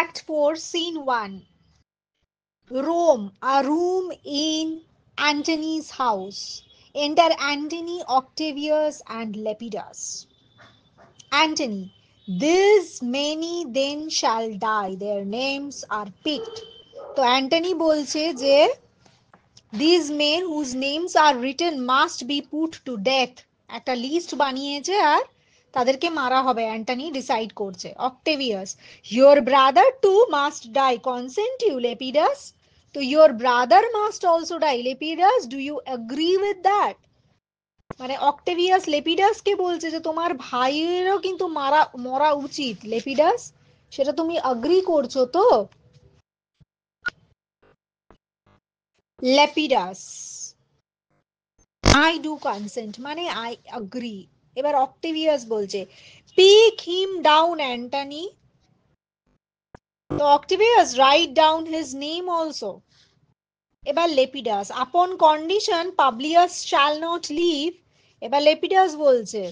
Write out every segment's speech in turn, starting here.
Act 4, Scene 1. Rome, a room in Antony's house. Enter Antony, Octavius, and Lepidus. Antony, these many then shall die, their names are picked. তো Antony বলছে যে these men whose names are written must be put to death. একটা list বানিয়েছে আর তাদেরকে মারা হবে, Antony decide করছে। অক্টেভিয়াস, your brother too must die, consent you, Lepidus? তো your brother must also die, Lepidus, do you agree with that? মানে অক্টেভিয়াস লেপিডাসকে বলছে যে তোমার ভাইয়েরও কিন্তু মরা উচিত, লেপিডাস, সেটা তুমি এগ্রি করছো তো? লেপিডাস, আই ডু কনসেন্ট, মানে আই এগ্রি। এবার অক্টেভিয়াস বলছে পিক হিম ডাউন অ্যান্টনি। তো Octavius write down his name also. এবার Lepidus, upon condition Publius shall not live. এবার লেপিডাস বলছে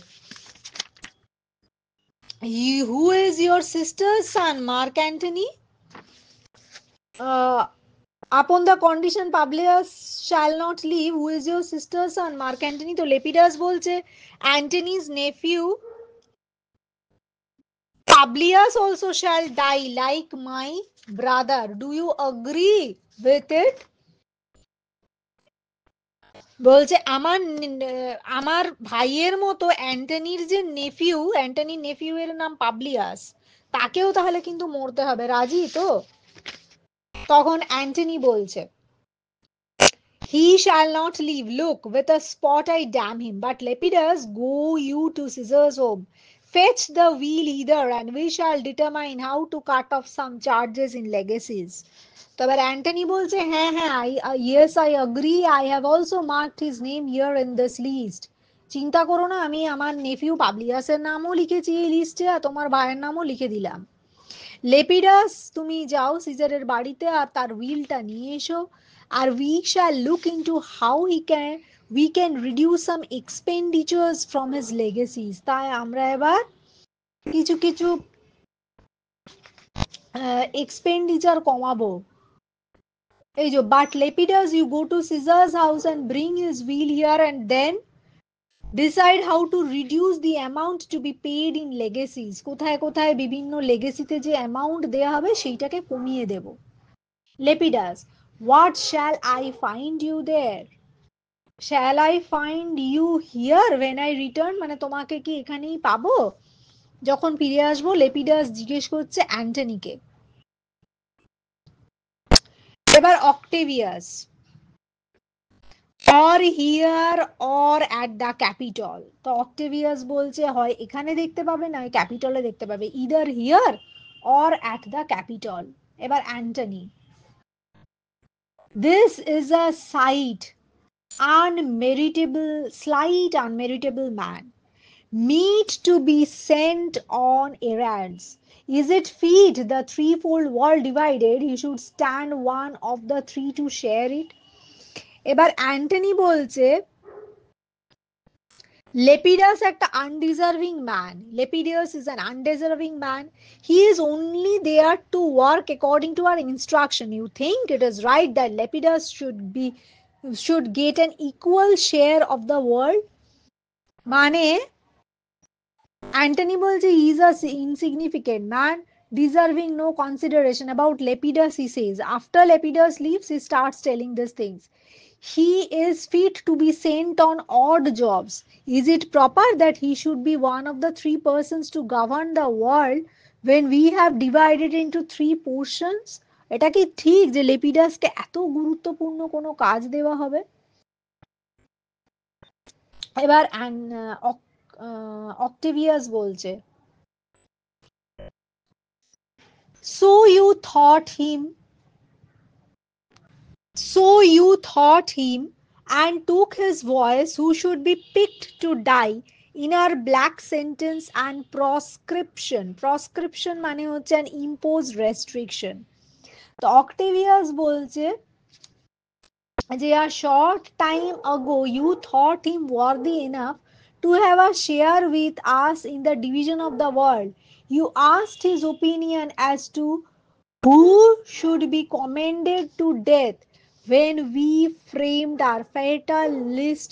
who is your sister's son, Mark Antony? Upon the condition Publius shall not leave, who is your sister's son, Mark Antony? তো লেপিডাস বলছে Antony's nephew Publius also shall die like my brother. Do you agree with it? বলছে আমার ভাইয়ের মতো অ্যান্টনির যে Nephew, অ্যান্টনির Nephew এর নাম Publius, তাকেও তাহলে কিন্তু মরতে হবে, রাজি তো? তখন অ্যান্টনি বলছে he shall not leave, look with a spot I damn him, but Lepidus, go you to Caesar's home, fetch the wheel either, and we shall determine how to cut off some charges in legacies. তো এবার Antony বলছে হ্যাঁ হ্যাঁ yes I agree, I have also marked his name here in this list. চিন্তা করো না, আমি আমার নেফিউ পাবলিয়াসের নামও লিখেছি এই লিস্টে, আর তোমার ভাইয়ের নামও লিখে দিলাম। লেপিডাস, তুমি যাও সিজারের বাড়িতে আর তার উইলটা নিয়ে এসো, আর we shall look into how we can reduce some expenditures from his legacies. তাই আমরা এবার কিছু কিছু এক্সপেন্ডিচার কমাবো। এই যে but Lepidus, you go to Caesar's house and bring his wheel here and then decide how to reduce the amount to be paid in legacies. কোথায় কোথায় বিভিন্ন লেগেসিতে যে অ্যামাউন্ট দেয়া হবে সেইটাকে কমিয়ে দেব। Lepidus, what shall I find you there? Shall I find you here when I return? মানে তোমাকে কি এখানেই পাবো যখন ফিরে আসবো? লেপিডাস জিজ্ঞেস করছে অ্যান্টনিকে। এবার অক্টেভিয়াস, or here or at the Capitol. তো অক্টেভিয়াস বলছে হয় এখানে দেখতে পাবে না ক্যাপিটলে দেখতে পাবে, either here or at the Capitol. এবার Antony, this is a slight unmeritable man, meet to be sent on errands. Is it feet the threefold world divided, he should stand one of the three to share it? এবার Antony বলছে Lepidus একটা undeserving man. Lepidus is an undeserving man. He is only there to work according to our instruction. You think it is right that Lepidus should get an equal share of the world? মানে Antony বলছে he is a insignificant man, deserving no consideration. About Lepidus he says, after Lepidus leaves he starts telling these things. He is fit to be sent on odd jobs. Is it proper that he should be one of the three persons to govern the world when we have divided into three portions? এটা কি ঠিক যে লেপিডাসকে এত গুরুত্বপূর্ণ কোনো কাজ দেওয়া হবে? এবার অক্টেভিয়াস বলছে so you thought him and took his voice, who should be picked to die in our black sentence and proscription মানে হচ্ছে an imposed restriction. তো অক্টেভিয়াস বলছে যে a short time ago you thought him worthy enough to have a share with us in the division of the world. You asked his opinion as to Who should be commended to death when we framed our fatal list?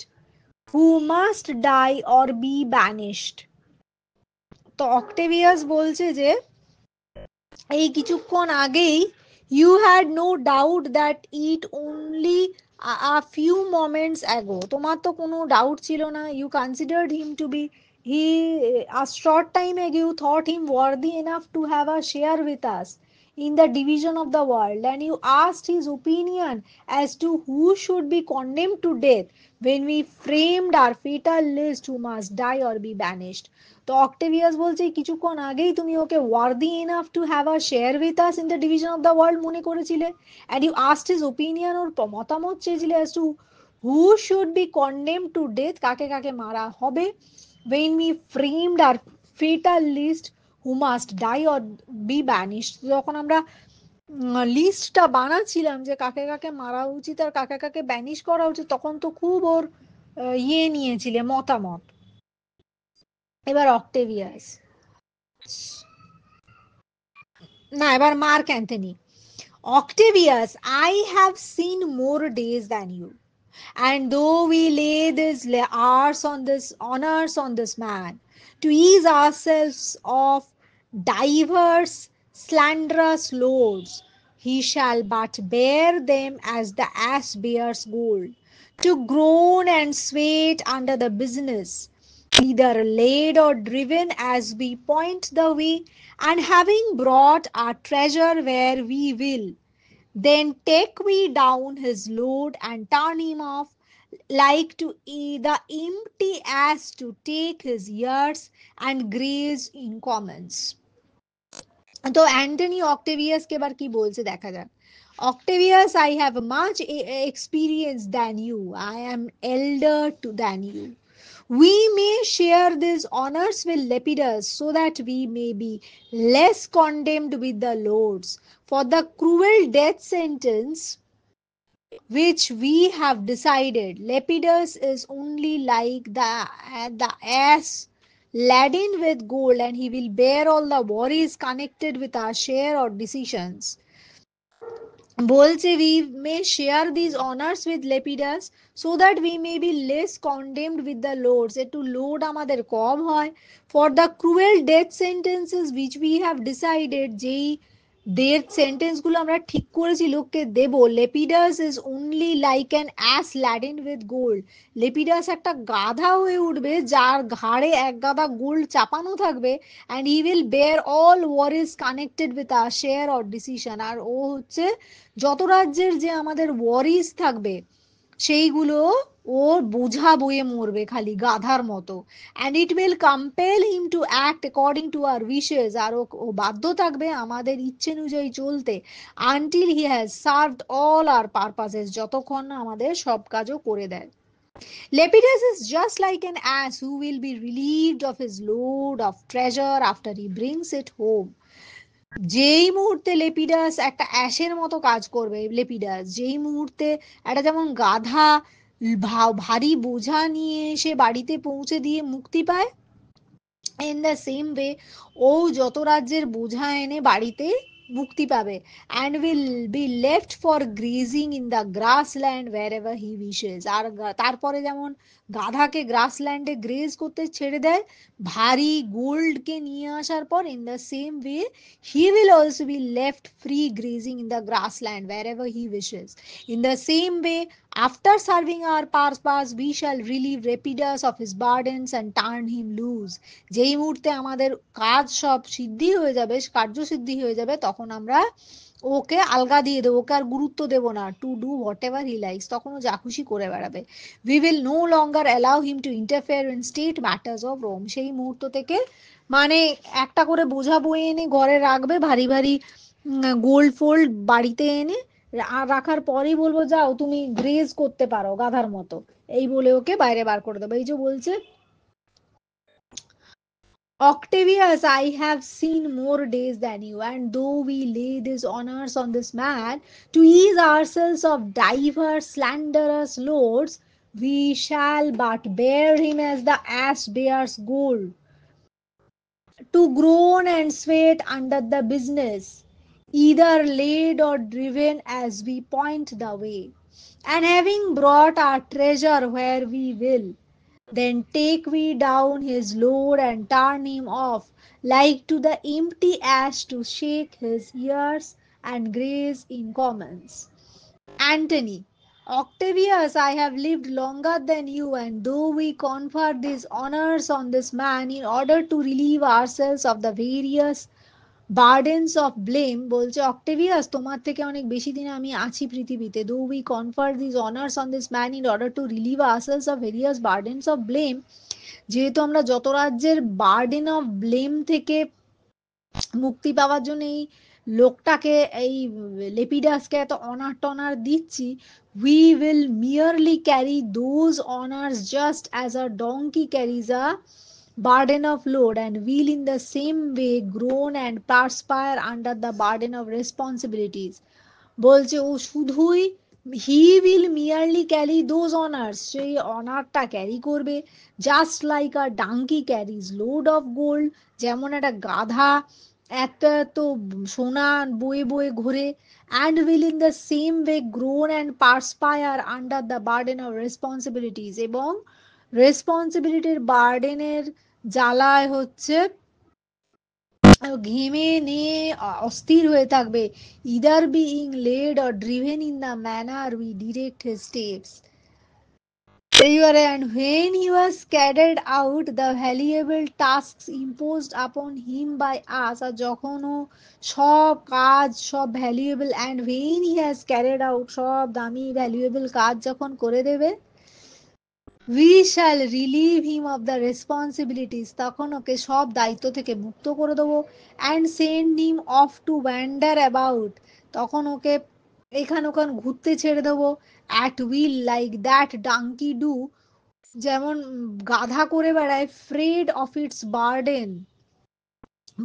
Who must die or be banished? তো অক্টেভিয়াস বলছে যে এই কিছুক্ষণ আগেই you had no doubt that it only a few moments ago তোমার তো কোনো doubt ছিল না, you considered him to be he a short time ago you thought him worthy enough to have a share with us in the division of the world, and you asked his opinion as to who should be condemned to death when we framed our fatal list who must die or be banished. তো অক্টেভিয়াস বলছে কিছুক্ষণ আগেই তুমি ওকে worthy enough to have a share with us in the division of the world মনে করেছিলে, and you asked his opinion, ওর মতামত চেয়েছিলে as to who should be condemn to death, কাকে কাকে মারা হবে, when we framed our fatal list who must die or be banished, যখন আমরা লিস্টটা বানাচ্ছিলাম যে কাকে কাকে মারা উচিত আর কাকে কাকে ব্যানিশ করা উচিত, তখন তো খুব ওর ইয়ে নিয়েছিলে মতামত। এবার অক্টেভিয়াস, না এবার mark Anthony. Octavius, I have seen more days than you, and though we lay this hours on this honors on this man to ease ourselves of divers slanderous loads, he shall but bear them as the ass bears gold, to groan and sweat under the business, either laid or driven as we point the way, and having brought our treasure where we will, then take we down his load and turn him off, like to the empty ass to take his ears and graze in commons. তো Antony অক্টেভিয়াসকে এবার কি বলছে দেখা যাক। অক্টেভিয়াস, I have much experience than you, I am elder to than you. We may share these honors with Lepidus so that we may be less condemned with the lords. For the cruel death sentence which we have decided, Lepidus is only like the ass laden with gold, and he will bear all the worries connected with our share or decisions. বলছে we may share these honors with Lepidus so that we may be less condemned with the lords, একটু load আমাদের কম হয়। for the cruel death sentences which we have decided, যেই death sentence গুলো আমরা ঠিক করেছি লোককে দেব, Lepidus is only like an ass laden with gold, Lepidus একটা গাধা হয়ে উঠবে যার ঘাড়ে এক গাদা গোল্ড চাপানো থাকবে, and he will bear all worries connected with a share or decision, আর ও হচ্ছে যত রাজ্যের যে আমাদের ওয়ারিজ থাকবে সেইগুলো ওর বোঝা বয়ে মরবে খালি গাধার মতো, and it will compel him to act according to our wishes, আর ও বাধ্য থাকবে আমাদের ইচ্ছে অনুযায়ী চলতে, until he has served all our purposes, যতক্ষণ না আমাদের সব কাজও করে দেয়। Lepidus is just like an ass who will be relieved of his load of treasure after he brings it home. যেই মুহূর্তে লেপিডাস একটা অ্যাশের মতো কাজ করবে, লেপিডাস যেই মুহূর্তে একটা যেমন গাধা ভারী বোঝা নিয়ে এসে বাড়িতে পৌঁছে দিয়ে মুক্তি পায়, ইন দ্য সেম ওয়ে ও যত রাজ্যের বোঝা এনে বাড়িতে মুক্তি পাবে, and will be left for grazing in the grassland wherever he wishes, আর তারপরে যেমন গাধাকে গ্রাস ল্যান্ডে গ্রেজ করতে ছেড়ে দেয় ভারী গোল্ডকে নিয়ে আসার পর, in the same way he will also be left free grazing in the grassland wherever he wishes. In the same way after serving our purpose we shall relieve Lepidus of his burdens and turn him loose, যেই মুহূর্তে আমাদের কাজ সব সিদ্ধি হয়ে যাবে, কার্যসিদ্ধি হয়ে যাবে, তখন আমরা ওকে আলগা দিয়ে দেবো, ওকে আর গুরুত্ব দেব না, to do whatever he likes, তখন ও যা খুশি করে বেড়াবে। We will no longer allow him to interfere in state matters of Rome, সেই মুহূর্ত থেকে মানে একটা করে বোঝা বয়ে এনে ঘরে রাখবে, ভারী ভারী গোল্ড ফোল্ড বাড়িতে এনে রাখার পরেই বলবো যাও তুমি গ্রেজ করতে পারো গাধার মতো, এই বলে ওকে বাইরে বার করে দেবো। এই যে বলছে Octavius, I have seen more days than you, and though we lay these honors on this man to ease ourselves of divers slanderous loads, we shall but bear him as the ass bears gold, to groan and sweat under the business, either led or driven as we point the way. And having brought our treasure where we will, then take we down his load and turn him off, like to the empty ash to shake his ears and graze in commons. Antony, Octavius, I have lived longer than you, and though we confer these honors on this man in order to relieve ourselves of the various burdens of blame, বলছে অক্টেভিয়াস তোমার থেকে অনেক বেশি দিন আমি আছি পৃথিবীতে, though we confer this honours on this man in order to relieve ourselves of various burdens of blame, যেহেতু আমরা যত রাজ্যের বার্ডেন অফ ব্লেম থেকে মুক্তি পাওয়ার জন্য এই লোকটাকে, এই লেপিডাসকে এত অনার টনার দিচ্ছি, we will merely carry those honours just as a donkey carries a burden of load, and will in the same way groan and perspire under the burden of responsibilities. বলছে ও শুধুই he will merely carry those honours, সেই অনারটা carry করবে, just like a donkey carries load of gold, যেমন একটা গাধা এত এত সোনা বয়ে বয়ে ঘোরে, and will in the same way groan and perspire under the burden of responsibilities, এবং রেসপন্সিবিলিটির বার্ডেনের জ্বালায় হচ্ছে ঘেমে নিয়ে অস্থির হয়ে থাকবে, either being led or driven in the manner we direct his steps. এইবারে and when he was carried out the valuable tasks imposed upon him by us, আর যখন ও সব কাজ সব valuable, and when he has carried out সব দামি valuable কাজ যখন করে দেবে, we shall relieve him of the responsibilities, তখন ওকে সব দায়িত্ব থেকে মুক্ত করে দেবো, and send him off to wander about, তখন ওকে এখান ওখান ঘুরতে ছেড়ে দেবো, at will like that donkey do, যেমন গাধা করে বেড়ায়, freed of its burden,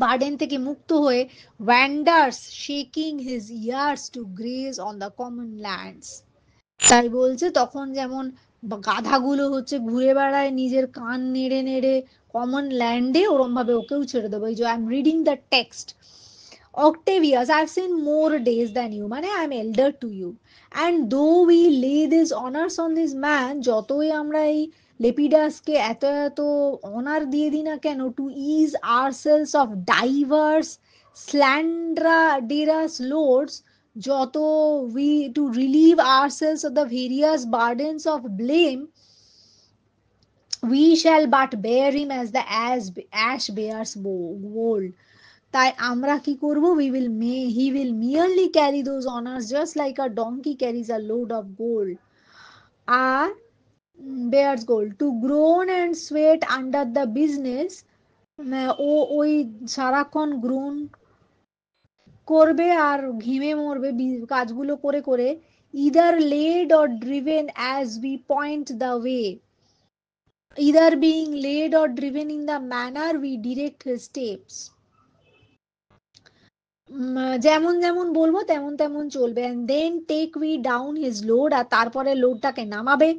burden থেকে মুক্ত হয়ে, wanders shaking his ears to graze on the common lands, তাই বলছে তখন যেমন গাধাগুলো হচ্ছে ঘুরে বেড়ায় নিজের কান নেড়ে নেড়ে কমন ল্যান্ডে, ওরম ভাবে ওকেও ছেড়ে দেবো। এই যে I am reading the text, Octavius, I've seen more days than you, মানে I am elder to you. And though we lay these honors on this man, যতই আমরা এই লেপিডাসকে এত এত অনার দিয়ে দিই না কেন, to ease ourselves of diverse slanderous loads, যত we to relieve ourselves of the various burdens of blame, we shall but bear him as the ash bears gold, তাই আমরা কি করব, he will merely carry those honors just like a donkey carries a load of gold, R bears gold, to groan and sweat under the business, ও ওই সারাক্ষণ grown করবে আর ঘেমে মরবে কাজগুলো করে করে, either laid or driven as we point the way, either being laid or driven in the manner we direct his steps, যেমন যেমন বলবো তেমন তেমন চলবে, and then take we down his load, আর তারপরে লোডটাকে নামাবে,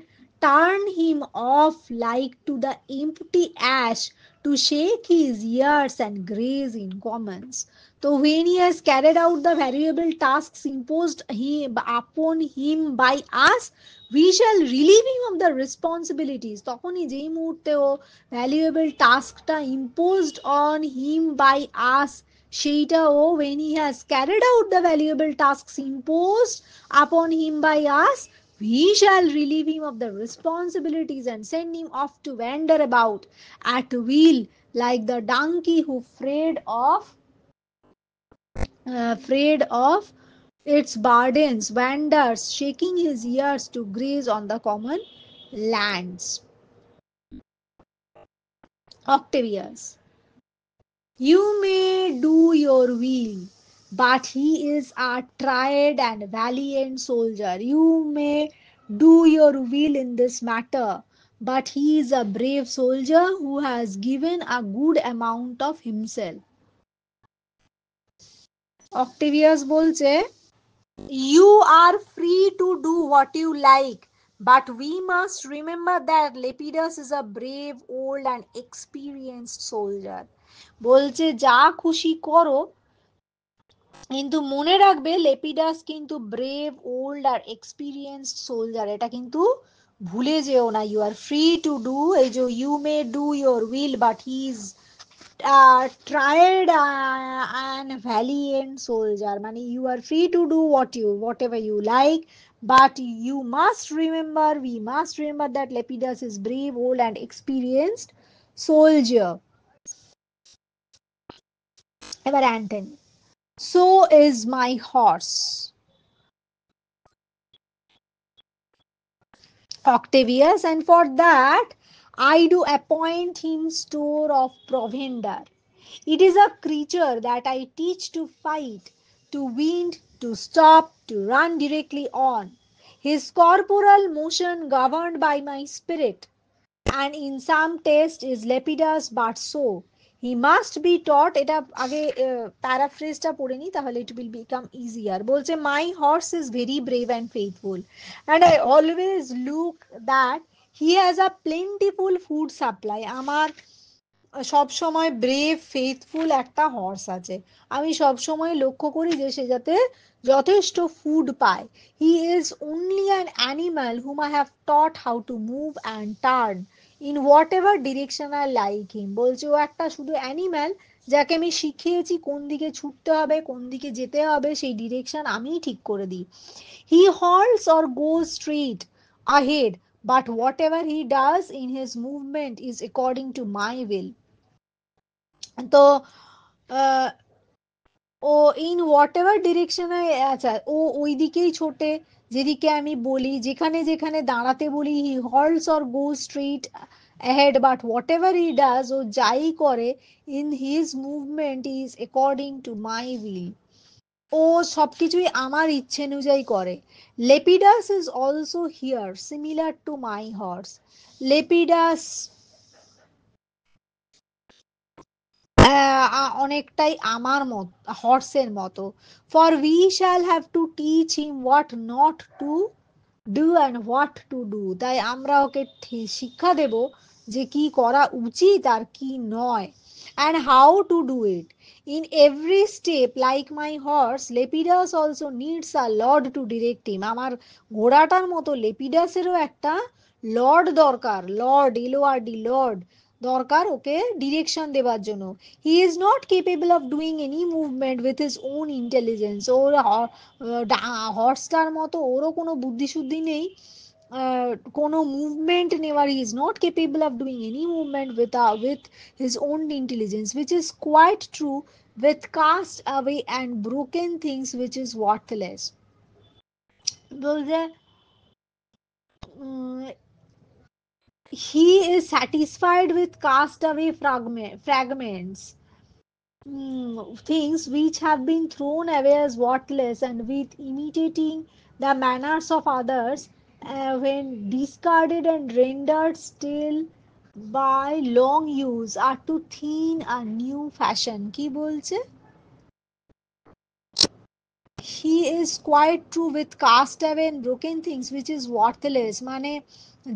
turn him off like to the empty ash to shake his ears and graze in commons. So when he has carried out the variable tasks imposed upon him by us, we shall relieve him of the responsibilities, তখনই যেই মুহূর্তে ও valuable টাস্কটা imposed on him by us, সেইটা ও when he has carried out the valuable tasks imposed upon him by us, we shall relieve him of the responsibilities and send him off to wander about at will like the donkey who afraid of its burdens wanders shaking his ears to graze on the common lands. Octavius, you may do your will, but he is a tried and valiant soldier. You may do your will in this matter, but he is a brave soldier who has given a good amount of himself. Octavius বলছে, you are free to do what you like, but we must remember that Lepidus is a brave, old and experienced soldier. বলছে যা খুশি করো, কিন্তু মনে রাখবে Lepidus কিন্তু brave old আর এক্সপিরিয়েন্সড সোলজার, এটা কিন্তু ভুলে যেও না। You are free to do, এই যে you may do your will but he is tried and valiant soldier, মানে you are free to do whatever you like, but you must remember, we must remember that Lepidus is brave old and experienced soldier. এবার Antony, so is my horse Octavius, and for that I do appoint him store of provender. It is a creature that I teach to fight, to wind, to stop, to run directly on. His corporal motion governed by my spirit, and in some taste is lepidus but so. He must be taught, এটা আগে প্যারাফ্রেজটা পড়ে নি তাহলে it will become easier. বলছে my horse is very brave and faithful, and I always look that he has a plentiful food supply. আমার সব সময় brave faithful একটা হর্স আছে, আমি সব সময় লক্ষ্য করি যে সে যাতে যথেষ্ট ফুড পায়। He is only an animal hmm I have taught how to move and turn in what ever direction I like him. বলছে ও একটা শুধু অ্যানিম্যাল যাকে আমি শিখিয়েছি কোন দিকে ছুটতে হবে, কোন দিকে যেতে হবে, সেই ডিরেকশন আমিই ঠিক করে দিই। He halts or goes straight ahead, but whatever he does in his movement is according to my will. তো আহ, ও ইন হোয়াট এভার ডিরেকশনে, আচ্ছা ও ওই দিকেই ছোটে যেদিকে আমি বলি, যেখানে যেখানে দাঁড়াতে বলি। He halts or goes straight ahead, but whatever he does, ও যাই করে, in his movement is according to my will, ও সবকিছুই আমার ইচ্ছে অনুযায়ী করে। লেপিডাস is also here similar to my horse. লেপিডাস অনেকটাই আমার মত হর্সের মতো। For we shall have to teach him what not to do and what to do, তাই আমরা ওকে শিক্ষা দেব যে কি করা উচিত আর কি নয়, and how to do it in every step. Like my horse Lepidus also needs a lord to direct him, আমার ঘোড়াটার মতো লেপিডাসেরও একটা লর্ড দরকার, লর্ড LORD লর্ড দরকার ওকে ডিরেকশন দেবার জন্য। He is not capable of doing any movement with his own intelligence, ওর হর্সটার মতো ওরও কোনো বুদ্ধিশুদ্ধি নেই, কোনো মুভমেন্ট নেওয়ার। He is not capable of doing any movement with his own intelligence, which is quite true with cast away and broken things which is worthless. বলছে he is satisfied with cast away fragments, things which have been thrown away as worthless, and with imitating the manners of others, when discarded and rendered stale by long use, are to thin a new fashion. কি বলছে? He is quite true with cast away and broken things which is worthless, মানে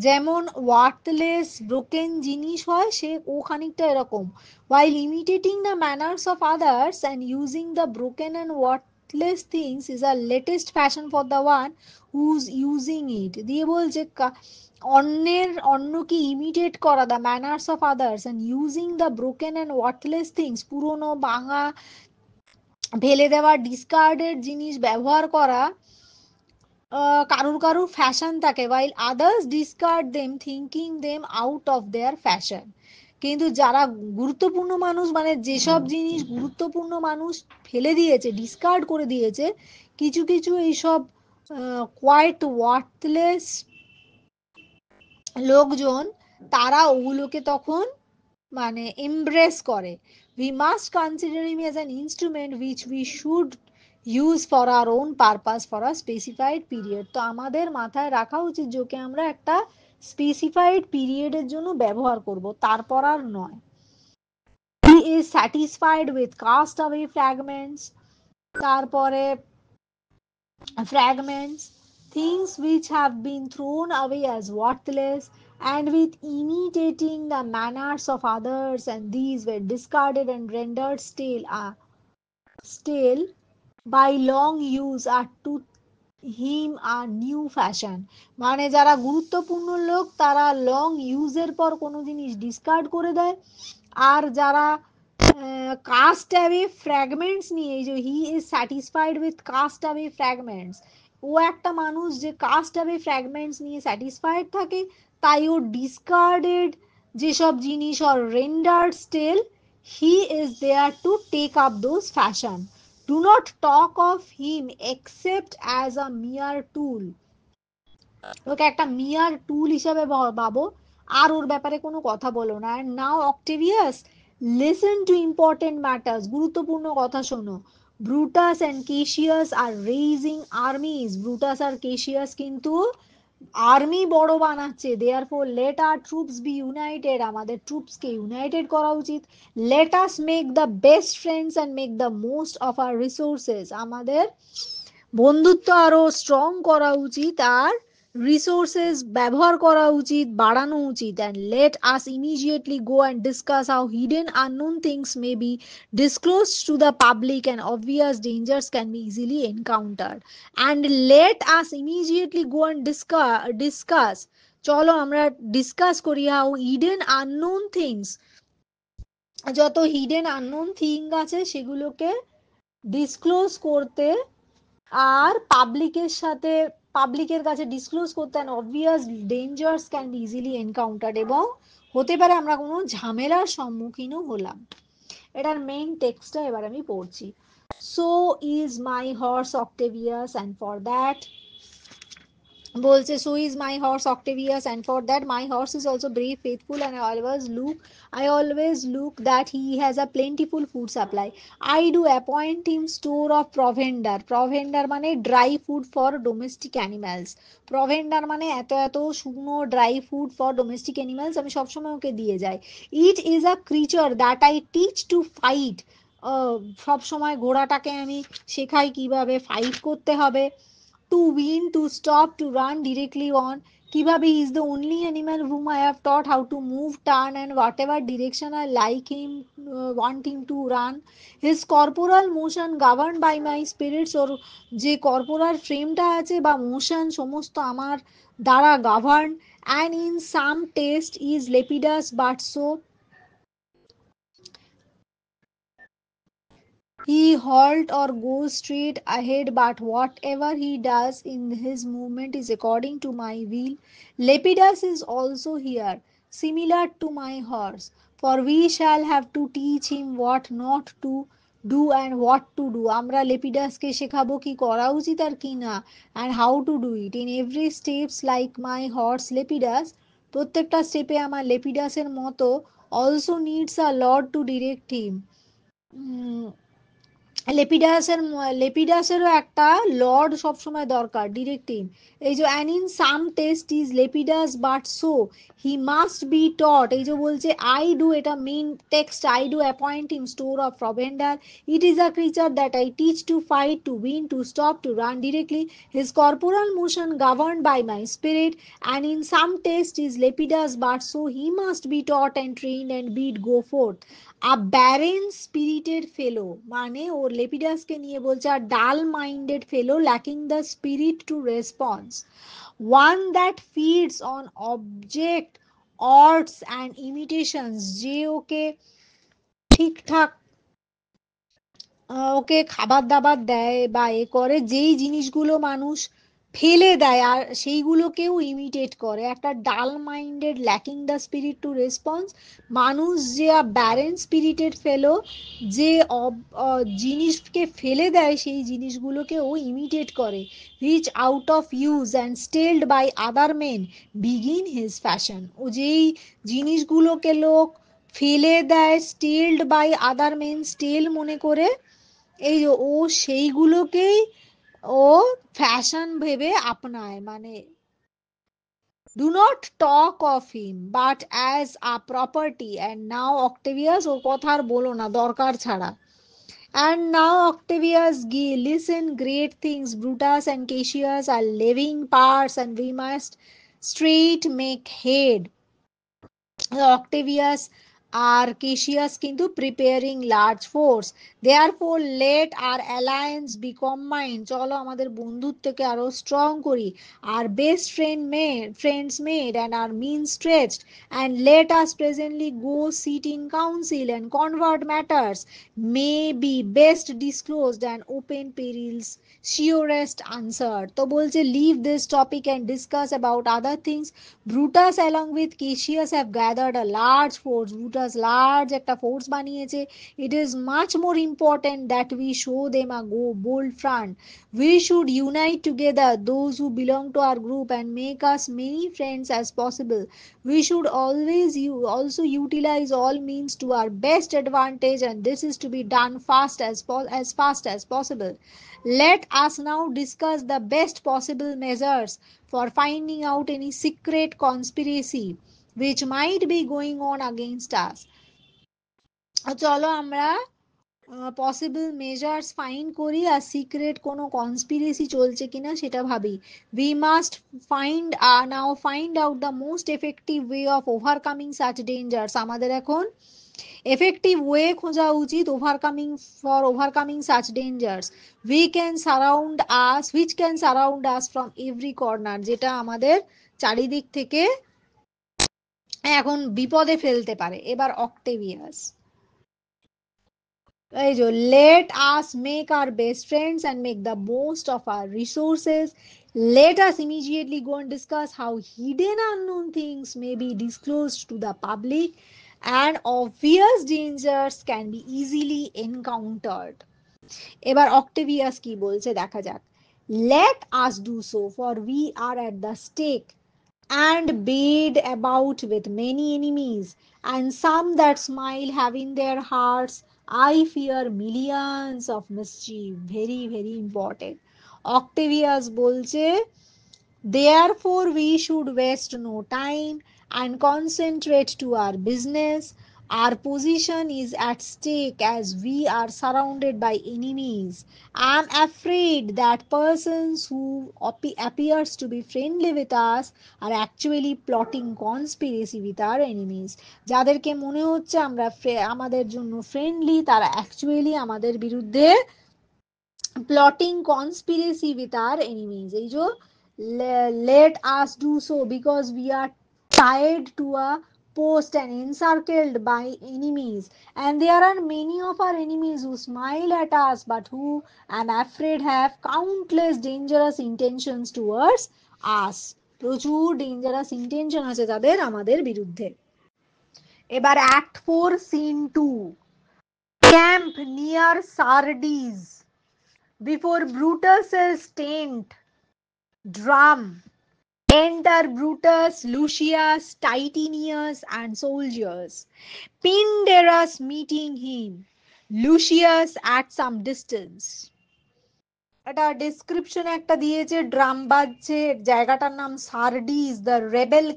যেমন worthless broken জিনিস হয় সে ও খানিকটা এরকম। while imitating the manners of others and using the broken and worthless things is a latest fashion for the one who's using it, দিয়ে বলছে অন্যকে imitate করা, the manners of others and using the broken and worthless things, পুরনো ভাঙা ফেলে দেওয়া discarded জিনিস ব্যবহার করা কারুর কারুর ফ্যাশন থাকে, while others discard them thinking them out of their fashion। কিন্তু যারা গুরুত্বপূর্ণ মানুষ, মানে যেসব জিনিস গুরুত্বপূর্ণ মানুষ ফেলে দিয়েছে, ডিসকার্ড করে দিয়েছে, কিছু কিছু এইসব কোয়াইট ওয়ার্থলেস লোকজন, তারা ওগুলোকে তখন মানে এমব্রেস করে। we must consider him as an instrument which we should use for our own purpose for a specified period। তো আমাদের মাথায় রাখা উচিত যে ওকে আমরা একটা স্পেসিফাইড পিরিয়ডের জন্য ব্যবহার করব, তারপর আর নয়। he is satisfied with cast away fragments, তারপরে fragments, things which have been thrown away as worthless, and with imitating the manners of others, and these were discarded and rendered stale, stale by long use are to him a new fashion. মানে যারা গুরুত্বপূর্ণ লোক তারা long ইউজের পর কোনো জিনিস discard করে দেয়, আর যারা কাস্ট অ্যাওয়ে ফ্র্যাগমেন্টস নিয়ে, এই যে he is satisfied with cast away fragments, ও একটা মানুষ যে কাস্ট অ্যাওয়ে ফ্র্যাগমেন্টস নিয়ে স্যাটিসফাইড থাকে, তাই ও ডিসকার্ডেড যেসব জিনিস or rendered stale, he is there to take up those fashion. Do not talk of him except as a mere tool. ওকে একটা মিয়ার টুল হিসাবে ভাবো, আর ওর ব্যাপারে কোনো কথা বলো না। And now Octavius, listen to important matters, গুরুত্বপূর্ণ কথা শোনো। Brutus and Cassius are raising armies, Brutus আর কেশিয়াস কিন্তু আর্মি বড় বানাচ্ছে। Therefore let our troops be united, আমাদের ট্রুপসকে ইউনাইটেড করা উচিত। Let us make the best friends and make the most of our resources, আমাদের বন্ধুত্ব আরো স্ট্রং করা উচিত আর রিসোর্সেস ব্যবহার করা উচিত, বাড়ানো উচিত। And let us immediately go and discuss how hidden unknown things may be disclosed to the public and obvious dangers can be easily encountered. And let us immediately go and discuss, চলো আমরা discuss করি how hidden unknown things, যত hidden unknown thing আছে সেগুলোকে disclose করতে আর পাবলিকের কাছে disclose করতে, and obvious dangers can be easily encountered, এবং হতে পারে আমরা কোনো ঝামেলার সম্মুখীনও হলাম। এটার মেইন টেক্সটটা এবার আমি পড়ছি। So is my horse Octavius and for that, বলছে so is my horse Octavius and for that my horse is also brave faithful and I always look that he has a plentiful food supply. I do appoint him store of provender মানে dry food for domestic animals, provender মানে এত এত শুকনো dry food for domestic animals আমি সবসময় ওকে দিয়ে যাই। ইট is a creature that I teach to fight, সব সময় ঘোড়াটাকে আমি শেখাই কিভাবে ফাইট করতে হবে। To win, to stop, to run directly on, কিভাবে he is the only animal whom I have taught how to move, turn and whatever direction I like him want him to run. His corporal motion governed by my spirits, ওর যে corporal ফ্রেমটা আছে বা motion সমস্ত আমার দ্বারা governed. And in some taste is lepidus but so he halt or goes straight ahead, but whatever he does in his movement is according to my will. Lepidus is also here, similar to my horse, for we shall have to teach him what not to do and what to do. আমরা লেপিডাসকে শেখাবো কি করা উচিত আর কি না, and how to do it in every steps like my horse Lepidus. প্রত্যেকটা স্টেপে আমার লেপিডাসের মতো also needs a lord to direct him. লেপিডাসেরও একটা লর্ড সবসময় দরকার ডিরেক্টিভ। এই যে and in some taste is Lepidus but so he must be taught, এই যে বলছে আই ডু, এটা main text, I do appoint him store of provender, it is a creature that I teach to fight, to win, to stop, to run directly, his corporal motion governed by my spirit, and in some taste is Lepidus but so he must be taught and trained and bid go forth. A barren spirited fellow, মানে ওর লেপিডাসকে নিয়ে বলছে আর dull minded fellow lacking the spirit to response, one that feeds on object arts and imitations, যে ওকে ঠিকঠাক ওকে খাবার দাবার দেয় বা এ করে, যেই জিনিসগুলো মানুষ ফেলে দেয় আর সেইগুলোকেও ইমিটেট করে। একটা ডাল minded lacking the spirit to response, মানুষ যে ব্যারেন স্পিরিটেড ফেলো, যে জিনিসকে ফেলে দেয় সেই জিনিসগুলোকে ও ইমিটেট করে। Which out of use and staled by other men begin his fashion, ও যেই জিনিসগুলোকে লোক ফেলে দেয় স্টেলড বাই আদার মেন, স্টেল মনে করে, এই ও সেইগুলোকেই ও ফ্যাশন ভেবে আপনায়। মানে do not talk of him but as a property, and now Octavius, ও কথা আর বলো না দরকার ছাড়া। And now Octavius listen, great things Brutus and Cassius are living parts and we must straight make head. Octavius আর Cassius কিন্তু preparing large force, therefore let our alliance be combined, চলো আমাদের বন্ধুত্বকে আরো স্ট্রং করি, our best friends made and our mean stretched, and let us presently go sit in council and convert matters may be best disclosed and open perils surest answer. তো বলছে leave this topic and discuss about other things. Brutus along with Cassius have gathered a large force. Brutus large একটা force বানিয়েছে. It is much more important that we show them a bold front. We should unite together those who belong to our group and make us many friends as possible. We should always also utilize all means to our best advantage, and this is to be done as fast as possible. Let us now discuss the best possible measures for finding out any secret conspiracy which might be going on against us. চলো আমরা possible measures find করি আর secret কোনো conspiracy চলছে কিনা সেটা ভাবি। We must find out the most effective way of overcoming such dangers. আমাদের এখন এফেক্টিভ ওয়ে খোঁজা উচিত overcoming such dangers which can surround us from every corner, যেটা আমাদের চারিদিক থেকে এখন বিপদে ফেলতে পারে। এবার অক্টেভিয়াস এই যে let us make our best friends and make the most of our resources. Let us immediately go and discuss how hidden unknown things may be disclosed to the public and obvious dangers can be easily encountered. এবার অক্টেভিয়াস কি বলছে দেখা যাক। Let us do so, for we are at the stake and bayed about with many enemies, and some that smile have in their hearts, I fear, millions of mischief. Very, very important. Octavius বলছে therefore we should waste no time and concentrate to our business. Our position is at stake as we are surrounded by enemies. I am afraid that persons who appears to be friendly with us are actually plotting conspiracy with our enemies. যাদেরকে মনে হচ্ছে আমরা আমাদের জন্য friendly, তারা actually আমাদের বিরুদ্ধে plotting conspiracy with our enemies. এই যে let us do so because we are tied to a post and encircled by enemies, and there are many of our enemies who smile at us but who I'm afraid have countless dangerous intentions towards us. প্রচুর dangerous intention আছে তাদের আমাদের বিরুদ্ধে। এবার act 4 scene 2, camp near Sardis before Brutus's tent drum. Enter Brutus, Lucius, Titinius, and soldiers. Pindarus meeting him, Lucius at some distance. এটা description একটা দিয়েছে, drum বাজছে, জায়গাটার নাম সার্ডিস, দ্য রেবেল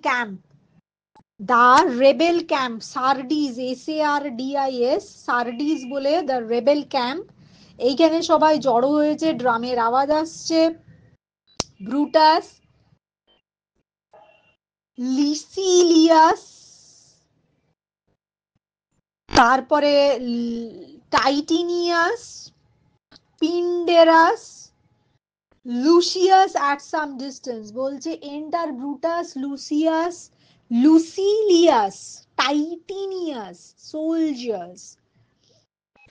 ক্যাম্প। সার্ডিস, SARDIS, সার্ডিস বলে দ্য রেবেল ক্যাম্প। এইখানে সবাই জড়ো হয়েছে, ড্রামের আওয়াজ আসছে। ব্রুটাস, লিসিলিয়াস, তারপরে Titinius, Pindarus, Lucius at some distance. বলছে enter Brutus, Lucilius, Titinius, soldiers,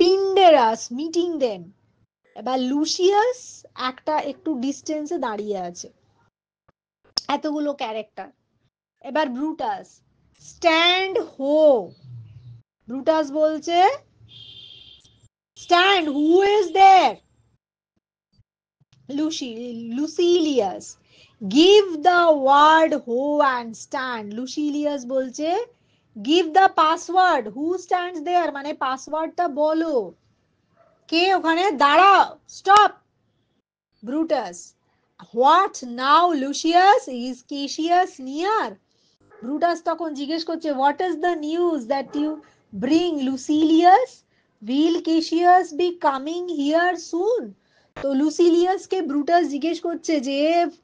Pindarus meeting them. এবার লুসিয়াস একটা একটু ডিস্টেন্সে দাঁড়িয়ে আছে, এতগুলো ক্যারেক্টার। এবার ব্রুটাস, স্ট্যান্ড হো। ব্রুটাস বলছে stand, who is there? Lucilius, give the word ho and stand. Lucilius বলছে give the password, who stands there মানে পাসওয়ার্ডটা বলো, কে ওখানে দাঁড়াও, stop. Brutus, what now Lucius, is Cassius near? Brutus তখন জিজ্ঞেস করছে what is the news that you bring Lucilius, will Cassius be coming here soon? তো লুসিলিয়াসকে ব্রুটাস জিজ্ঞেস করছে যে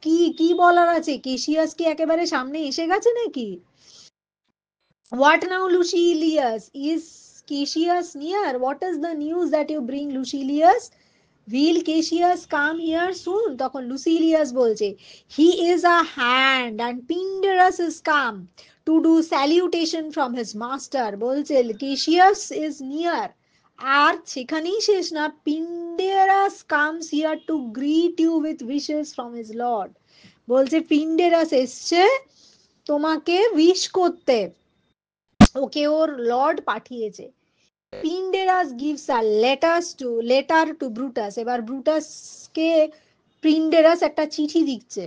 কি কি বলার আছে, কেশিয়াস কি একেবারে সামনে এসে গেছে নাকি? What now, Lucilius? Is Cassius near? What is the news that you bring, Lucilius? Will Cassius come here soon? তখন Lucilius বলছে, he is a hand and Pindarus is come to do salutation from his master. বলছে Cassius is near. আর সেখানেই শেষ না, Pindarus comes here to greet you with wishes from his lord. বলছে Pindarus এসছে তোমাকে wish করতে, ওকে ওর লর্ড পাঠিয়েছে। Pindarus gives a letter to Brutus. এবার ব্রুটাসকে পিন্ডেরাস একটা চিঠি দিচ্ছে।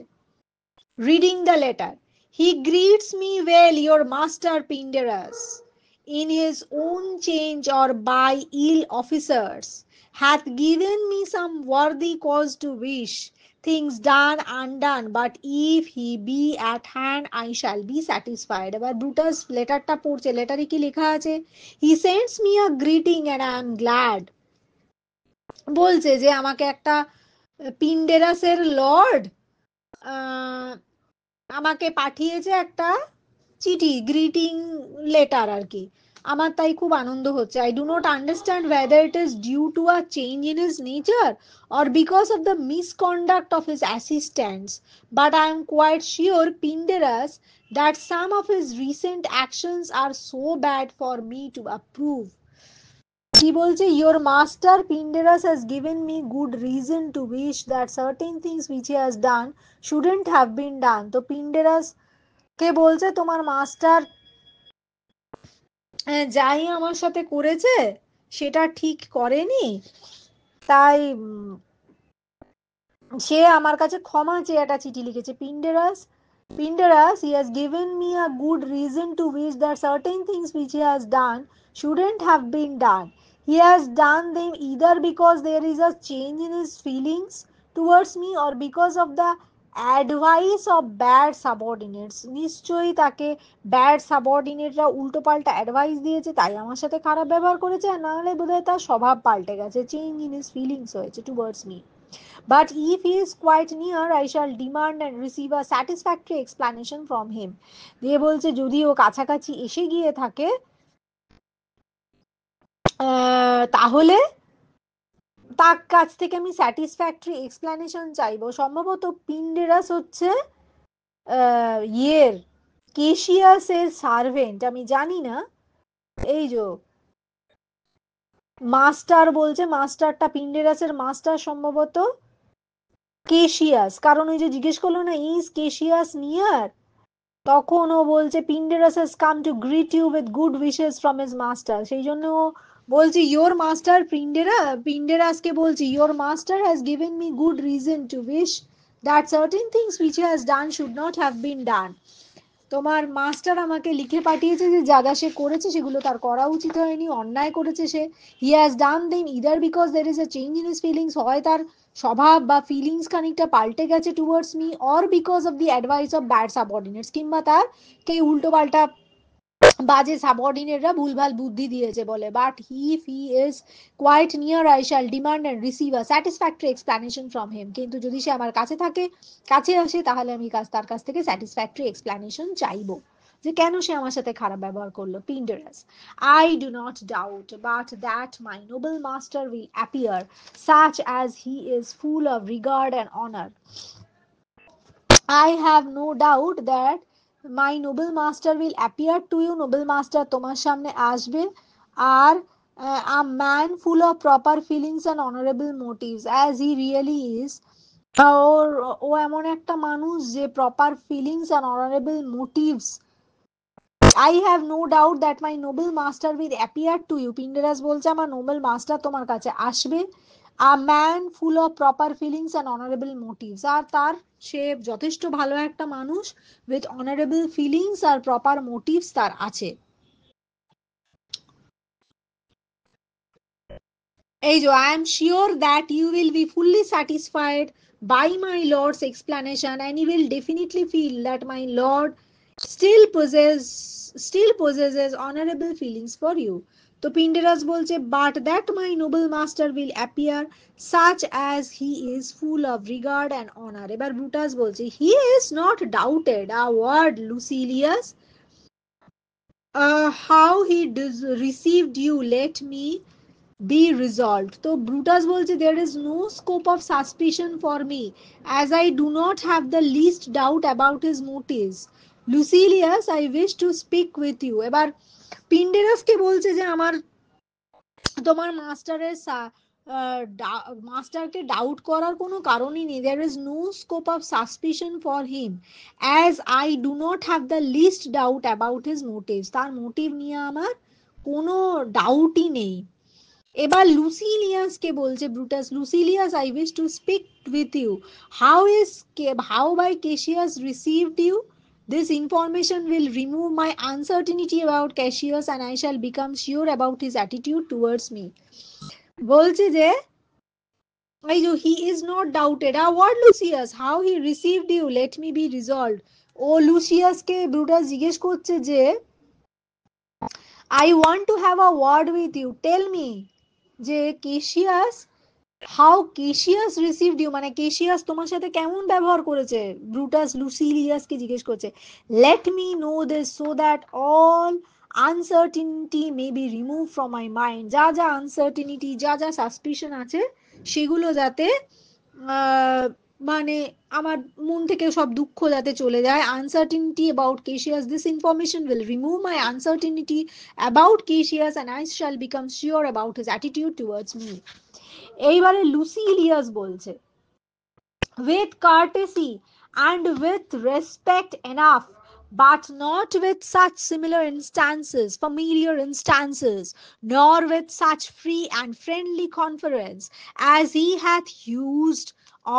Reading the letter, he greets me well your master Pindarus in his own change or by ill officers hath given me some worthy cause to wish things done undone, but if he be at hand I shall be satisfied. এবার Brutus লেটারটা পড়ছে, লেটারে কি লেখা আছে? he sends me a greeting and I am glad. বলছে যে আমাকে একটা পিন্ডেরাসের লর্ড আমাকে পাঠিয়েছে একটা চিঠি, গ্রিটিং লেটার আর কি, আমার তাই খুব আনন্দ হচ্ছে। I do not understand whether it is due to a change in his nature or because of the misconduct of his assistants, but I am quite sure Pindarus that some of his recent actions are so bad for me to approve. কি বলছে, your master Pindarus has given me good reason to wish that certain things which he has done shouldn't have been done. তো Pindarus কে বলছে তোমার master যাই আমার সাথে করেছে সেটা ঠিক করেনি, তাই সে আমার কাছে ক্ষমা চেয়ে একটা চিঠি লিখেছে। Pindarus, he has given me a good reason to wish that certain things which he has done shouldn't have been done. He has done them either because there is a change in his feelings towards me or because of the advice of bad সাবঅর্ডিনেটস। নিশ্চয়ই তাকে bad সাবঅর্ডিনেটরা উল্টোপাল্টা advice দিয়েছে তাই আমার সাথে খারাপ ব্যবহার করেছে, আর নাহলে বোধহয় তার স্বভাব পাল্টে গেছে, চেঞ্জ ইন হিজ ফিলিংস হয়েছে towards me. But if he is quite near I shall demand and receive a satisfactory explanation from him. দিয়ে বলছে যদি ও কাছাকাছি এসে গিয়ে থাকে তাহলে তার কাছ থেকে আমি স্যাটিসফ্যাক্টরি এক্সপ্লানেশন চাইবো। সম্ভবত পিন্ডেরাস হচ্ছে ইয়ের কেশিয়াসের সার্ভেন্ট, আমি জানি না। এই যে মাস্টার বলছে, মাস্টারটা পিন্ডেরাসের মাস্টার সম্ভবত কেশিয়াস, কারণ ওই যে জিজ্ঞেস করলো না ইজ কেশিয়াস নিয়ার, তখন ও বলছে Pindarus has come to greet you with good wishes from his master. সেই জন্য ও বলছে ইয়োর মাস্টার পিন্ডেরাসকে বলছে your master has given me good reason to wish that certain things which he has done should not have been done. তোমার মাস্টার আমাকে লিখে পাঠিয়েছে যে যা যা সে করেছে সেগুলো তার করা উচিত হয়নি, অন্যায় করেছে সে। He has done them either because there is a change in his feelings, হয় তার স্বভাব বা ফিলিংস খানিকটা পাল্টে গেছে towards me, or because of the advice of bad subordinates, কিংবা তার কে উল্টো পাল্টা বাজে সাবঅর্ডিনেটরা ভুলভাল বুদ্ধি দিয়েছে বলে। But if he is quite near I shall demand and receive a satisfactory explanation from him. কিন্তু যদি সে আমার কাছে থাকে, কাছে আসে, তাহলে আমি তার কাছ থেকে স্যাটিসফ্যাক্টরি এক্সপ্লানেশন চাইবো যে কেন সে আমার সাথে খারাপ ব্যবহার করলো। পিন্ডারাস, I do not doubt but that my noble master will appear such as he is full of regard and honor. I have no doubt that my noble master will appear to you. Noble master তোমার সামনে আসবে, আর a man full of proper feelings and honorable motives as he really is. ওর ও এমন একটা মানুষ যে proper feelings and honorable motives. I have no doubt that my noble master will appear to you. পিন্ডারাস বলছে আমার Nobel master তোমার কাছে আসবে, a man full of proper feelings and honorable motives, আর তার সে যথেষ্ট ভালো একটা মানুষ, with honorable feelings R proper motives তার আছে। এই যে I am sure that you will be fully satisfied by my lord's explanation and you will definitely feel that my lord still possesses honorable feelings for you. তো পিন্ডারাস বলছে but that my noble master will appear such as he is full of regard and honor. এবার Brutus বলছে he is not doubted a word Lucilius, how he received you, let me be resolved. So Brutus বলছে there is no scope of suspicion for me as I do not have the least doubt about his motives. Lucilius, I wish to speak with you. এবার পিন্ডেরাসকে বলছে যে আমার তোমার মাস্টারের মাস্টারকে doubt করার কোনো কারণই নেই, there is no scope of suspicion for him as I do not have the least doubt about his motives. তার মোটিভ নিয়ে আমার কোনো ডাউটই নেই। এবার লুসিলিয়াসকে বলছে Brutus, Lucilius I wish to speak with you, how by Cassius received you, this information will remove my uncertainty about Cassius and I shall become sure about his attitude towards me. বলছে যে he is not doubted. What Lucius, how he received you, let me be resolved. ও লুসিয়াসকে Brutus জিজ্ঞেস করছে যে I want to have a word with you, tell me যে কেশিয়াস, how কেশিয়াস received you, মানে কেশিয়াস তোমার সাথে কেমন ব্যবহার করেছে, ব্রুটাস লুসিলিয়াসকে জিজ্ঞেস করছে। Let me no this so that all uncertainty may be remove from my mind, যা যা আনসার্টিনিটি, যা যা সাসপিশন আছে সেগুলো যাতে মানে আমার মন থেকে সব দুঃখ যাতে চলে যায়। Uncertainty about Cassius, this information will remove my uncertainty about Cassius and I shall become sure about his attitude towards me. এইবারে লুসিলিয়াস বলছে with courtesy and with respect enough, but not with such similar instances, familiar instances, nor with such free and friendly conference as he hath used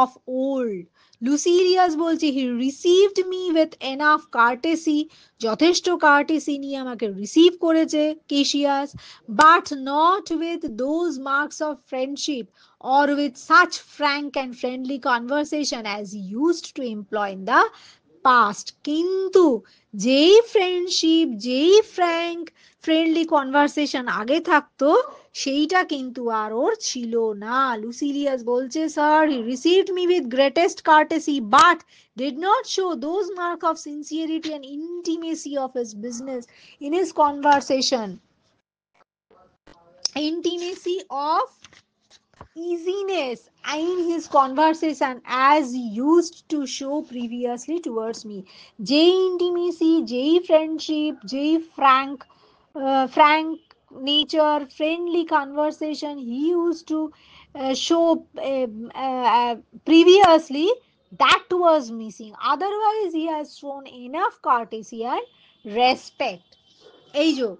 of old. Lucilius বলছে he received me with enough courtesy, যথেষ্ট courtesy নিয়ে আমাকে receive করেছে কেশিয়াস, but not with those marks of friendship or with such frank and friendly conversation as he used to employ in the past. কিন্তু যেই friendship, যেই Frank friendly conversation আগে থাকতো সেইটা কিন্তু আর ওর ছিল না। লুসিলিয়াস বলছে sir he received me with greatest courtesy but did not show those mark of sincerity and intimacy of his business in his conversation, intimacy of easiness in his conversation as he used to show previously towards me. যেই intimacy, যেই friendship, যেই frank nature, friendly conversation he used to show previously, that was missing. Otherwise he has shown enough courtesy and respect. এই যে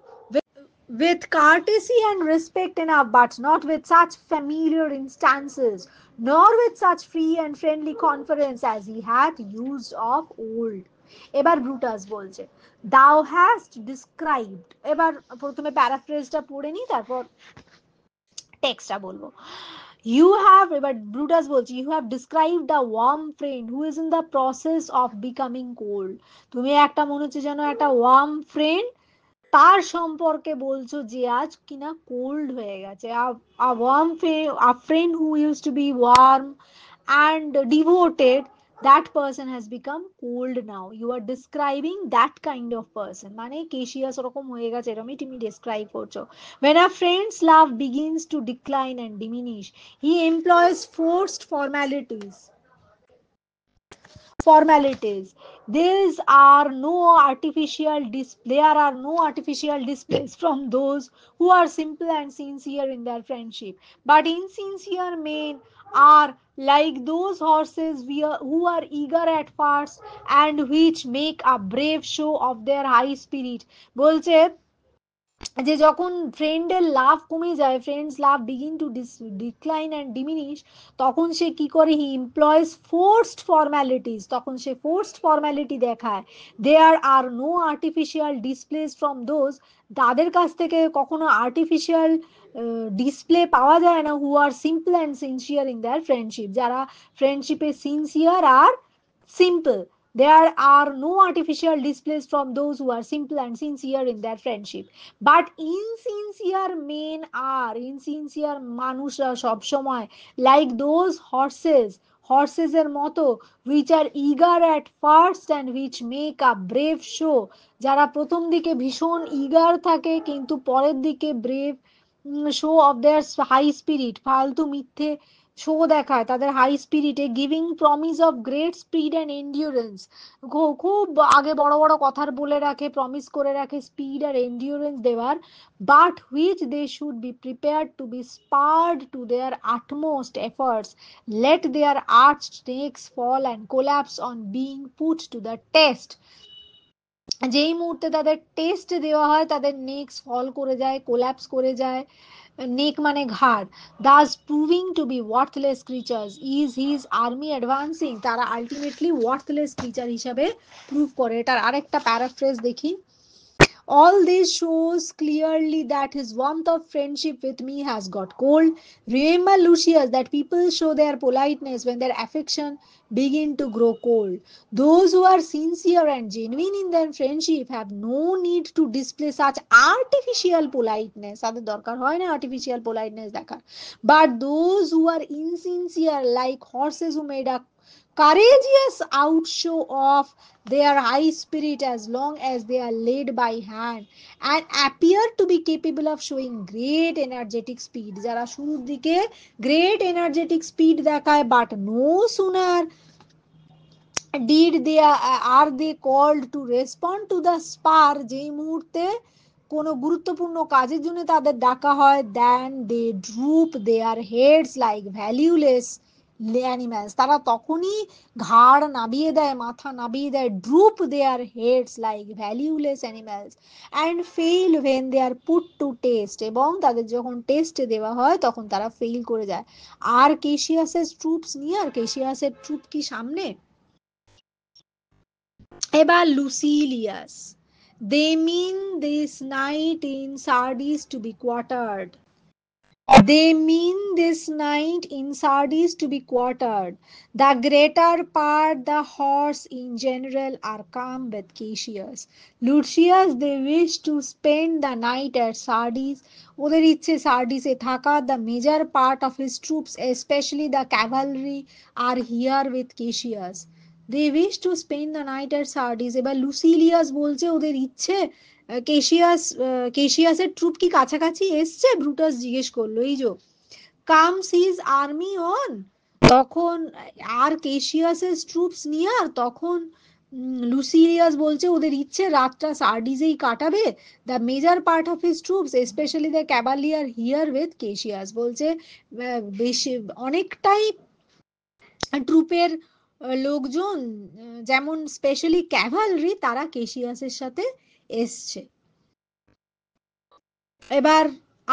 with courtesy and respect enough, but not with such familiar instances, nor with such free and friendly conference as he hath used of old. এবার Brutus বলছে thou hast described, এবার প্রথমে প্যারাফ্রেজটা পড়ে নি তারপর টেক্সটটা বলবো। You have, এবার ব্রুটাস বলছে you have described a warm friend who is in the process of becoming cold. তুমি একটা মনে হচ্ছে যেন একটা warm friend তার সম্পর্কে বলছো যে আজ কিনা কোল্ড হয়ে গেছে। a friend who used to be warm and devoted, that person has become cold now. You are describing that kind of person, মানে কেশিয়াস ওরকম হয়ে গেছে এরকমই তুমি describe করছো। when a friend's love begins to decline and diminish, he employs forced formalities. There are no artificial displays from those who are simple and sincere in their friendship, but insincere men are like those horses who are eager at first and which make a brave show of their high spirit. বলছে যে যখন ফ্রেন্ডের লাভ কমে যায়, friends love begin to decline and diminish, তখন সে কি করে, হি এমপ্লয়েস forced formalities, তখন সে ফোর্সড ফর্ম্যালিটি দেখায়। There are no artificial displays from those, তাদের কাছ থেকে কখনো আর্টিফিশিয়াল ডিসপ্লে পাওয়া যায় না, who are simple and sincere in their friendship, যারা ফ্রেন্ডশিপে সিনসিয়ার আর simple. There are no artificial displays from those who are simple and sincere in their friendship. But insincere men are, insincere মানুষরা সব সময় like those horses হর্সেসের মতো, which are eager at first and which make a brave show, যারা প্রথম দিকে ভীষণ eager থাকে কিন্তু পরের দিকে brave show of their high spirit, ফালতু মিথ্যে শো দেখায় তাদের হাই স্পিরিটে, giving promise of great speed and endurance, খুব আগে বড় বড় কথা বলে রাখে, প্রমিস করে রাখে স্পিড আর এন্ডিউরেন্স দেওয়ার, but which they should be prepared to be spurred to their utmost efforts, let their arched necks fall and collapse on being put to the test, যেই মুহূর্তে তাদের টেস্ট দেওয়া হয় তাদের নেক্স ফল করে যায়, কোল্যাপস করে যায়, নেক মানে ঘাড়, thus proving to be worthless creatures, is his army advancing, তারা আলটিমেটলি ওয়ার্থলেস ক্রিচার হিসাবে প্রুভ করে। এটার আরেকটা প্যারাফ্রেজ দেখি, all this shows clearly that his warmth of friendship with me has got cold. Remember, Lucius, that people show their politeness when their affection begin to grow cold. Those who are sincere and genuine in their friendship have no need to display such artificial politeness. তাদের দরকার হয় না artificial politeness দেখার। But those who are insincere, like horses who made a courageous outshow of their high spirit as long as they are led by hand and appear to be capable of showing great energetic speed, যারা শুরুর দিকে great energetic speed দেখায়, but no sooner did they are they called to respond to the spur, যেই মুহূর্তে কোনো গুরুত্বপূর্ণ কাজের জন্য তাদের ডাকা হয়, then they droop their heads like valueless animals, তারা তখনই ঘাড় নাবিয়ে দেয়, মাথা নাবিয়ে দেয়, droop their heads like valueless animals and fail when they are put to test, এবং তাদের যখন টেস্ট দেওয়া হয় তখন তারা ফেল করে যায়। আর কেশিয়াসের ট্রুপস নিয়ার, কেশিয়াসের ট্রুপ কি সামনে? এবার লুসিলিয়াস, they mean this night in Sardis to be quartered, they mean this night in Sardis to be quartered. The greater part, the horse in general, are come with Cassius. Lucius, they wish to spend the night at Sardis. ওদের ইচ্ছে সার্ডিসে থাকা। The major part of his troops, especially the cavalry, are here with Cassius. They wish to spend the night at Sardis. এবার লুসিলিয়াস বলছে ওদের ইচ্ছে কেশিয়াসের troop কি কাছাকাছি এসছে, ব্রুটাস জিজ্ঞেস করলো। এই যে কামস হিজ আর্মি অন, তখন আর কেশিয়াসের ট্রুপস নিয়ার, তখন লুসিলিয়াস বলছে ওদের ইচ্ছে রাতটা সার্ডিসেই কাটাবে। The major part of his troops specially the cavalier here with Cassius, বলছে বেশি অনেকটাই ট্রুপের লোকজন, যেমন স্পেশালি ক্যাভালরি, তারা কেশিয়াসের সাথে এসছে। এবার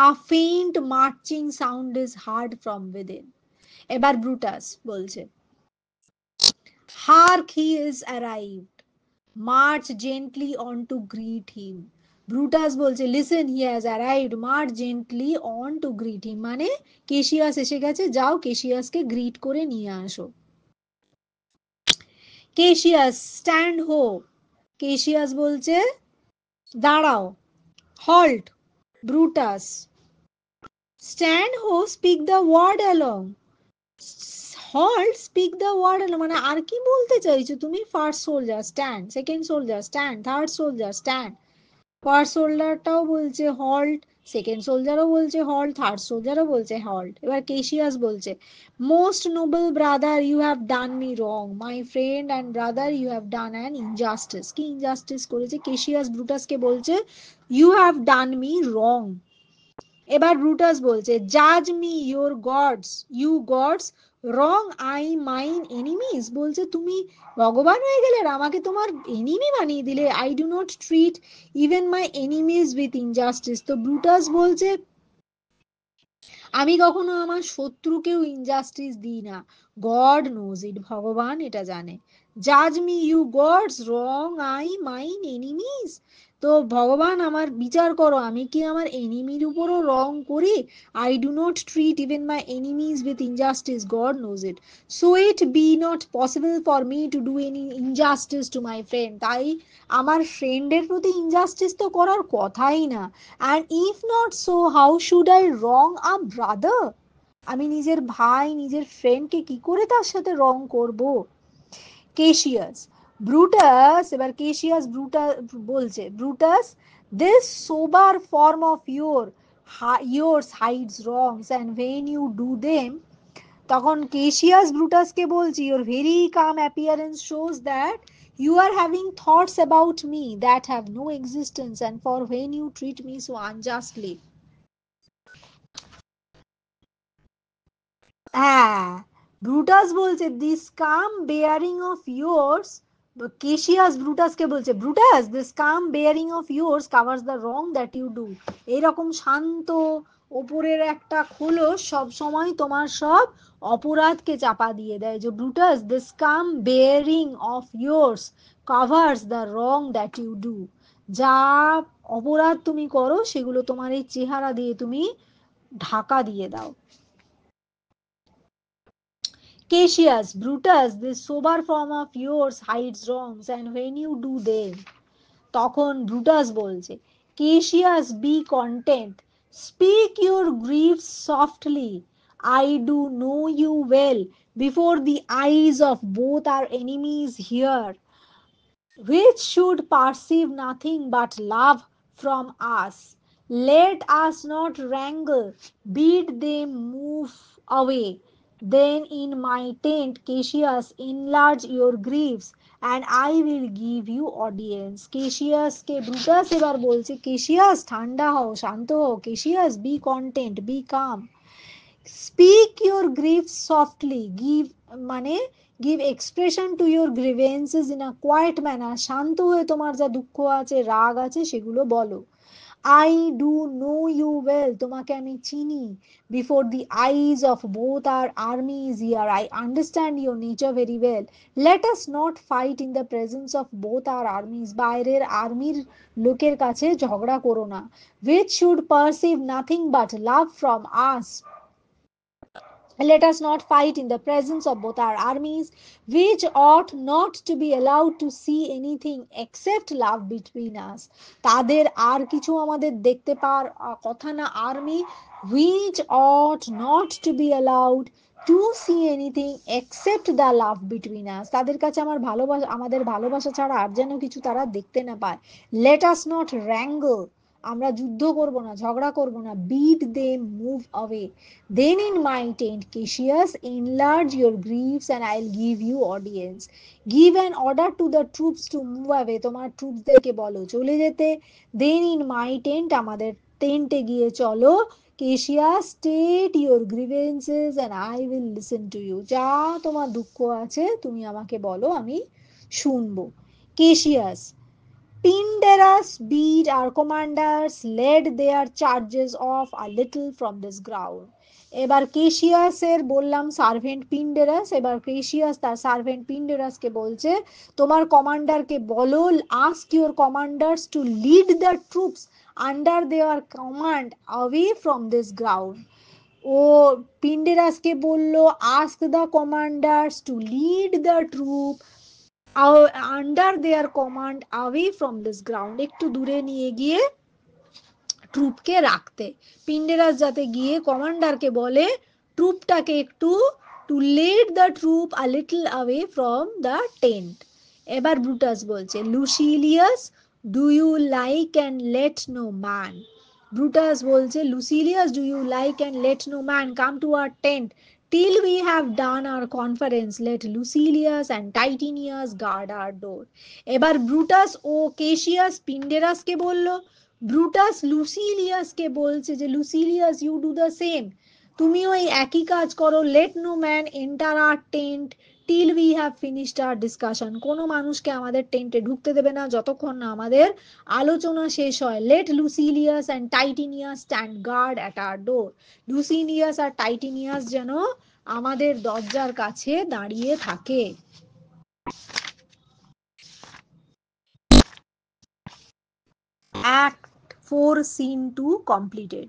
a faint marching sound is heard from within, এবার ব্রুটাস বলছে hark, he is arrived, march gently on to greet him. Brutus বলছে listen, he has arrived, march gently on to greet him, মানে কেশিয়াস এসে গেছে, যাও কেশিয়াসকে গ্রিট করে নিয়ে আসো। কেশিয়াস স্ট্যান্ড হো, কেশিয়াস বলছে দাঁড়াও। Halt, Brutus stand ho, speak the word along, halt speak the word along, মানে আর কি বলতে চাইছো তুমি? First soldier stand, second soldier stand, third soldier stand. First সোলজারটাও বলছে হল্ট, সেকেন্ড সোলজারও বলছে হল্ট, থার্ড সোলজারও বলছে হল্ট। এবার কেশিয়াস বলছে most noble brother, you have done me wrong, my friend and brother, you have done an injustice. কি injustice করেছে? Cassius ব্রুটাসকে বলছে you have done me wrong. এবার ব্রুটাস বলছে জাজ me your gods, you gods wrong I mine enemies, বলছে তুমি ভগবান হয়ে গেলে আর আমাকে তোমার এনিমি বানিয়ে দিলে। I do not treat even my enemies with injustice. তো ব্রুটাস বলছে আমি কখনো আমার শত্রুকেও ইনজাস্টিস দিই না। গড নোজ ইট, ভগবান এটা জানে। জাজ me you gods wrong I mine enemies, তো ভগবান আমার বিচার করো, আমি কি আমার এনিমির উপরও রং করি? I do not treat even my enemies with injustice, god knows it, so it be not possible for me to do any injustice to my friend. তাই আমার ফ্রেন্ডের প্রতি ইনজাস্টিস তো করার কথাই না। And if not so, how should I wrong a brother? আমি নিজের ভাই নিজের ফ্রেন্ডকে কি করে তার সাথে রং করব? কেশিয়াস, ব্রুটাস, এবার কেশিয়াস বলছে, Brutus, this sober form of yours hides wrongs and when you do them, তখন কেশিয়াস ব্রুটাসকে বলছি, your very calm appearance shows that you are having thoughts about me that have no existence and for when you treat me so unjustly. হ্যাঁ, Brutus বলছে this calm bearing of yours, Cassius ব্রুটাসকে বলছে, Brutus this calm bearing of yours covers the wrong that you do. এইরকম শান্ত ওপরের একটা খোলস সব সময় তোমার সব অপরাধকে চাপা দিয়ে দেয়। যে Brutus this calm bearing of yours covers the wrong that you do, যা অপরাধ তুমি করো সেগুলো তোমার এই চেহারা দিয়ে তুমি ঢাকা দিয়ে দাও। Cassius, Brutus, this sober form of yours hides wrongs, and when you do them, তখন ব্রুটাস বলছে, Cassius, be content, speak your griefs softly. I do know you well before the eyes of both our enemies here, which should perceive nothing but love from us. Let us not wrangle, bid them move away. Then in my tent, Cassius, enlarge your griefs, and I will give you audience. Cassius K Brutus এবার বলছে, Cassius ঠান্ডা হও, শান্ত হও, Cassius be content, be calm. Speak your griefs softly, মানে give expression to your grievances in a quiet manner, শান্ত হয়ে তোমার যা দুঃখ আছে রাগ আছে সেগুলো বলো। I do know you well, তোমাকে আমি চিনি, before the eyes of both our armies here I understand your nature very well. Let us not fight in the presence of both our armies, বাইরের আর্মির লোকের কাছে ঝগড়া করো না, which should perceive nothing but love from us. Let us not fight in the presence of both our armies, which ought not to be allowed to see anything except love between us. তাদের আর কিছু আমাদের দেখতে পাওয়ার কথা না army, which ought not to be allowed to see anything except the love between us. তাদের কাছে আমাদের ভালোবাসা ছাড়া আর যেন কিছু তারা দেখতে না পায়। Let us not wrangle, আমরা যুদ্ধ করব না, ঝগড়া করব না, bid them move away. Then in my tent, Cassius, enlarge your griefs and I'll give you audience. Give an order to the troops to move away, তোমার ট্রুপসদেরকে বলো চলে যেতে। Then in my tent, আমাদের টেন্টে গিয়ে চলো, Cassius, state your grievances and I will listen to you. যা তোমার দুঃখ আছে তুমি আমাকে বলো, আমি শুনবো। Cassius, Pindarus beat our commanders, led their charges off a little from this ground. এবার কেশিয়াসের বললাম সার্ভেন্ট পিন্ডেরাস, এবার কেশিয়াস তার সার্ভেন্ট পিন্ডেরাসকে বলছে তোমার কমান্ডারকে বলো, ask your commanders to lead the troops under their command away from this ground. ও পিন্ডেরাসকে বলল ask the commanders to lead the troop under their command away from this ground, একটু দূরে নিয়ে গিয়ে ট্রুপকে রাখতে। পিন্ডেরাস যাতে গিয়ে কমান্ডারকে বলে ট্রুপটাকে একটু to lead the troop a little away from the tent. এবার ব্রুটাস বলছে, Lucilius, do you like and let no man. Brutus বলছে, Lucilius, do you like and let no man come to our tent till we have done our conference. Let Lucilius and Titinius guard our door. এবার Brutus ও Cassius পিন্ডেরাসকে বলল, Brutus লুসিলিয়াসকে বলছে যে Lucilius you do the same, তুমিও এই একই কাজ করো। Let no man enter our tent till we have finished our discussion, কোনো মানুষকে আমাদের টেন্টে ঢুকতে দেবে না যতক্ষণ না আমাদের আলোচনা শেষ হয়। Let Lucilius and Titinius stand guard at our door, Lucilius আর টাইটিনিয়াস যেন আমাদের দরজার কাছে দাঁড়িয়ে থাকে। Act 4 Scene 2 completed.